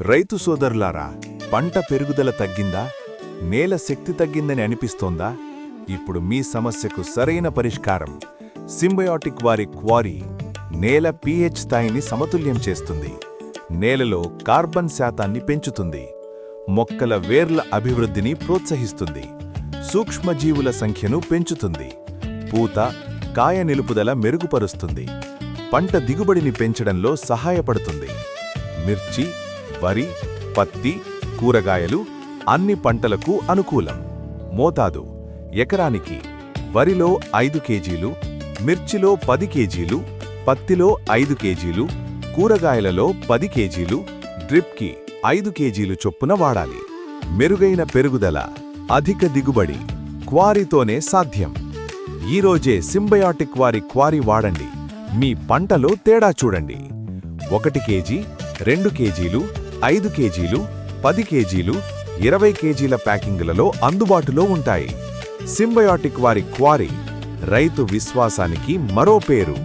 రైతు సోదరులారా, పంట పెరుగుదల తగ్గిందా? నేల శక్తి తగ్గిందని అనిపిస్తోందా? ఇప్పుడు మీ సమస్యకు సరైన పరిష్కారం సింబయాటిక్ వారి క్వారీ. నేల pH స్థాయిని సమతుల్యం చేస్తుంది, నేలలో కార్బన్ శాతాన్ని పెంచుతుంది, మొక్కల వేర్ల అభివృద్ధిని ప్రోత్సహిస్తుంది, సూక్ష్మజీవుల సంఖ్యను పెంచుతుంది, పూత, కాయ నిలుపుదల మెరుగుపరుస్తుంది, పంట దిగుబడిని పెంచడంలో సహాయపడుతుంది. మిర్చి, వరి, పత్తి, కూరగాయలు అన్ని పంటలకు అనుకూలం. మోతాదు: ఎకరానికి వరిలో 5 కేజీలు, మిర్చిలో 10 కేజీలు, పత్తిలో 5 కేజీలు, కూరగాయలలో 10 కేజీలు, డ్రిప్కి 5 కేజీలు చొప్పున వాడాలి. మెరుగైన పెరుగుదల, అధిక దిగుబడి క్వారీతోనే సాధ్యం. ఈరోజే సింబయాటిక్ వారి క్వారీ వాడండి. మీ పంటలో తేడా చూడండి. 1 కేజీ, 2 కేజీలు, 5 కేజీలు, 10 కేజీలు, 20 కేజీల ప్యాకింగులలో అందుబాటులో ఉంటాయి. సింబయాటిక్ వారి క్వారీ రైతు విశ్వాసానికి మరో పేరు.